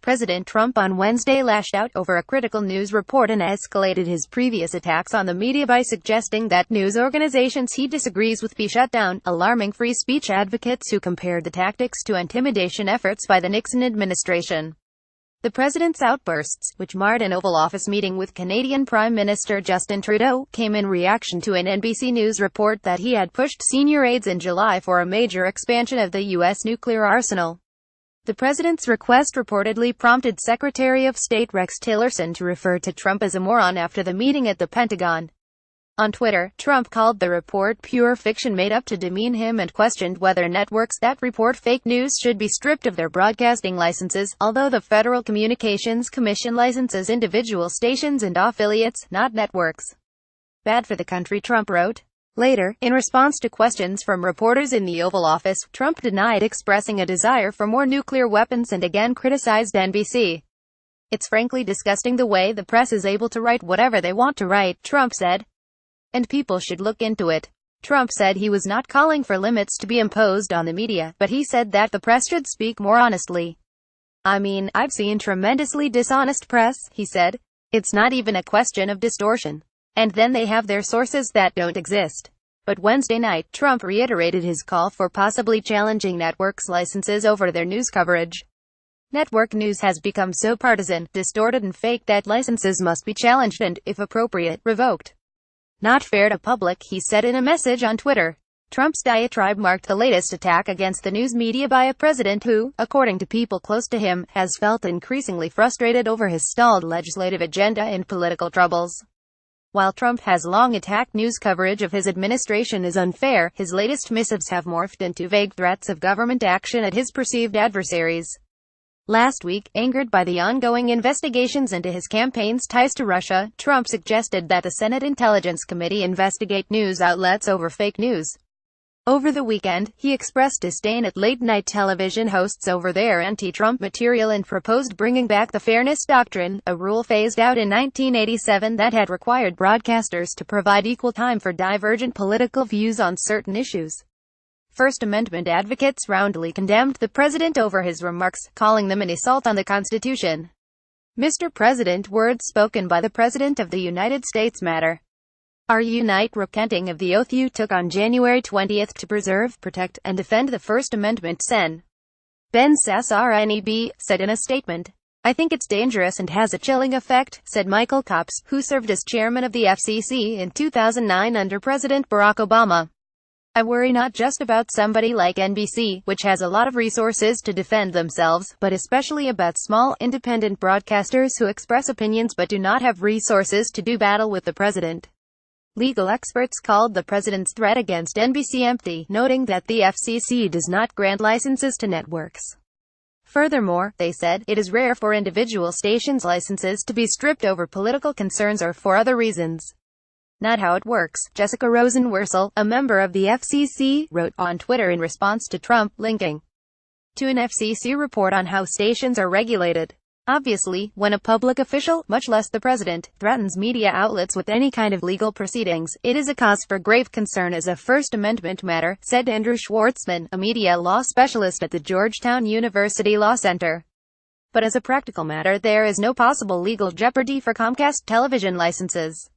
President Trump on Wednesday lashed out over a critical news report and escalated his previous attacks on the media by suggesting that news organizations he disagrees with be shut down, alarming free speech advocates who compared the tactics to intimidation efforts by the Nixon administration. The president's outbursts, which marred an Oval Office meeting with Canadian Prime Minister Justin Trudeau, came in reaction to an NBC News report that he had pushed senior aides in July for a major expansion of the U.S. nuclear arsenal. The president's request reportedly prompted Secretary of State Rex Tillerson to refer to Trump as a moron after the meeting at the Pentagon. On Twitter, Trump called the report pure fiction made up to demean him and questioned whether networks that report fake news should be stripped of their broadcasting licenses, although the Federal Communications Commission licenses individual stations and affiliates, not networks. Bad for the country, Trump wrote. Later, in response to questions from reporters in the Oval Office, Trump denied expressing a desire for more nuclear weapons and again criticized NBC. "It's frankly disgusting the way the press is able to write whatever they want to write," Trump said. "And people should look into it." Trump said he was not calling for limits to be imposed on the media, but he said that the press should speak more honestly. "I mean, I've seen tremendously dishonest press," he said. "It's not even a question of distortion. And then they have their sources that don't exist." But Wednesday night, Trump reiterated his call for possibly challenging networks' licenses over their news coverage. "Network news has become so partisan, distorted and fake that licenses must be challenged and, if appropriate, revoked. Not fair to public," he said in a message on Twitter. Trump's diatribe marked the latest attack against the news media by a president who, according to people close to him, has felt increasingly frustrated over his stalled legislative agenda and political troubles. While Trump has long attacked news coverage of his administration as unfair, his latest missives have morphed into vague threats of government action at his perceived adversaries. Last week, angered by the ongoing investigations into his campaign's ties to Russia, Trump suggested that the Senate Intelligence Committee investigate news outlets over fake news. Over the weekend, he expressed disdain at late-night television hosts over their anti-Trump material and proposed bringing back the Fairness Doctrine, a rule phased out in 1987 that had required broadcasters to provide equal time for divergent political views on certain issues. First Amendment advocates roundly condemned the president over his remarks, calling them an assault on the Constitution. "Mr. President, words spoken by the President of the United States matter. Are you not repenting of the oath you took on January 20th to preserve, protect, and defend the First Amendment?" Sen. Ben Sassarneb said in a statement. "I think it's dangerous and has a chilling effect," said Michael Copps, who served as chairman of the FCC in 2009 under President Barack Obama. "I worry not just about somebody like NBC, which has a lot of resources to defend themselves, but especially about small, independent broadcasters who express opinions but do not have resources to do battle with the president." Legal experts called the president's threat against NBC empty, noting that the FCC does not grant licenses to networks. Furthermore, they said, it is rare for individual stations' licenses to be stripped over political concerns or for other reasons. "Not how it works," Jessica Rosenworcel, a member of the FCC, wrote on Twitter in response to Trump, linking to an FCC report on how stations are regulated. "Obviously, when a public official, much less the president, threatens media outlets with any kind of legal proceedings, it is a cause for grave concern as a First Amendment matter," said Andrew Schwartzman, a media law specialist at the Georgetown University Law Center. "But as a practical matter, there is no possible legal jeopardy for Comcast television licenses.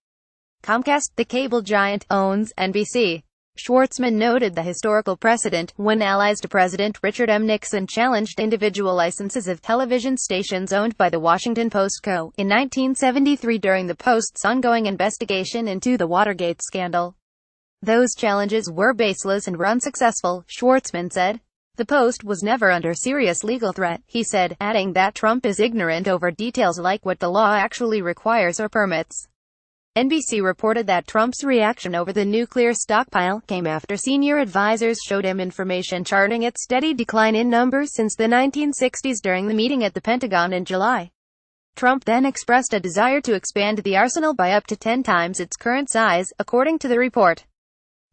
Comcast, the cable giant, owns NBC. Schwartzman noted the historical precedent, when allies to President Richard M. Nixon challenged individual licenses of television stations owned by the Washington Post Co. in 1973 during the Post's ongoing investigation into the Watergate scandal. Those challenges were baseless and were unsuccessful, Schwartzman said. "The Post was never under serious legal threat," he said, adding that Trump is ignorant over details like what the law actually requires or permits. NBC reported that Trump's reaction over the nuclear stockpile came after senior advisors showed him information charting its steady decline in numbers since the 1960s during the meeting at the Pentagon in July. Trump then expressed a desire to expand the arsenal by up to 10 times its current size, according to the report.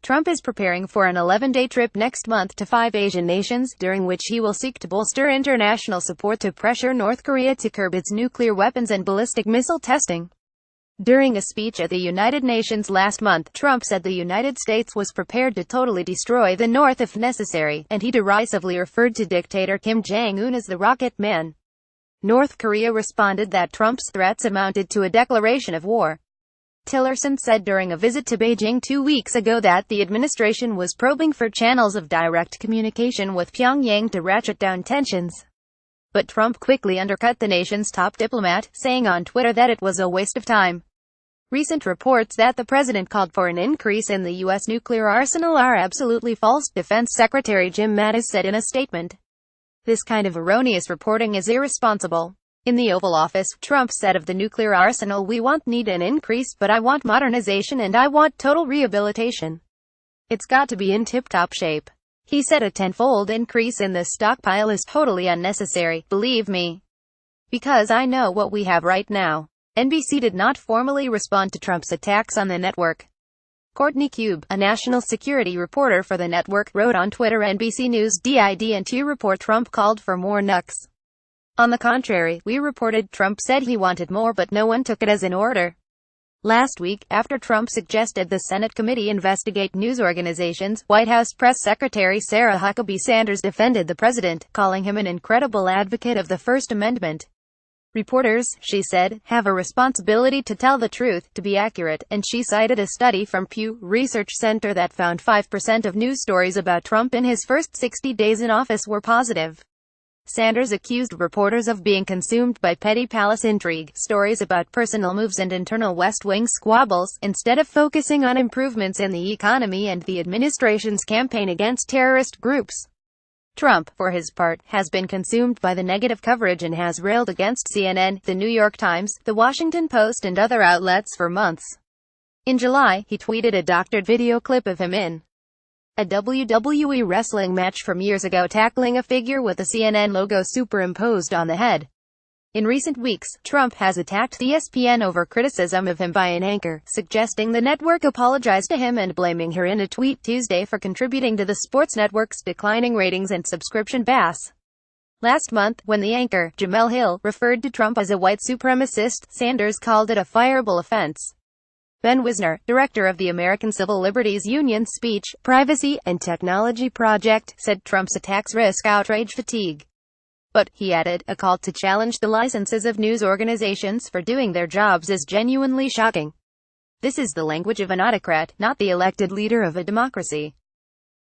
Trump is preparing for an 11-day trip next month to 5 Asian nations, during which he will seek to bolster international support to pressure North Korea to curb its nuclear weapons and ballistic missile testing. During a speech at the United Nations last month, Trump said the United States was prepared to totally destroy the North if necessary, and he derisively referred to dictator Kim Jong-un as the Rocket Man. North Korea responded that Trump's threats amounted to a declaration of war. Tillerson said during a visit to Beijing 2 weeks ago that the administration was probing for channels of direct communication with Pyongyang to ratchet down tensions. But Trump quickly undercut the nation's top diplomat, saying on Twitter that it was a waste of time. Recent reports that the president called for an increase in the U.S. nuclear arsenal are absolutely false, Defense Secretary Jim Mattis said in a statement. This kind of erroneous reporting is irresponsible. In the Oval Office, Trump said of the nuclear arsenal, "We need an increase, but I want modernization and I want total rehabilitation. It's got to be in tip-top shape." He said a tenfold increase in the stockpile is totally unnecessary, believe me. Because I know what we have right now. NBC did not formally respond to Trump's attacks on the network. Courtney Cube, a national security reporter for the network, wrote on Twitter, "NBC News didn't report Trump called for more nukes. On the contrary, we reported Trump said he wanted more but no one took it as an order." Last week, after Trump suggested the Senate committee investigate news organizations, White House Press Secretary Sarah Huckabee Sanders defended the president, calling him an incredible advocate of the First Amendment. "Reporters," she said, "have a responsibility to tell the truth, to be accurate," and she cited a study from Pew Research Center that found 5% of news stories about Trump in his first 60 days in office were positive. Sanders accused reporters of being consumed by petty palace intrigue, stories about personal moves and internal West Wing squabbles, instead of focusing on improvements in the economy and the administration's campaign against terrorist groups. Trump, for his part, has been consumed by the negative coverage and has railed against CNN, The New York Times, The Washington Post and other outlets for months. In July, he tweeted a doctored video clip of him in a WWE wrestling match from years ago tackling a figure with a CNN logo superimposed on the head. In recent weeks, Trump has attacked ESPN over criticism of him by an anchor, suggesting the network apologized to him and blaming her in a tweet Tuesday for contributing to the sports network's declining ratings and subscription base. Last month, when the anchor, Jemele Hill, referred to Trump as a white supremacist, Sanders called it a fireable offense. Ben Wisner, director of the American Civil Liberties Union Speech, Privacy, and Technology Project, said Trump's attacks risk outrage fatigue. But, he added, a call to challenge the licenses of news organizations for doing their jobs is genuinely shocking. This is the language of an autocrat, not the elected leader of a democracy.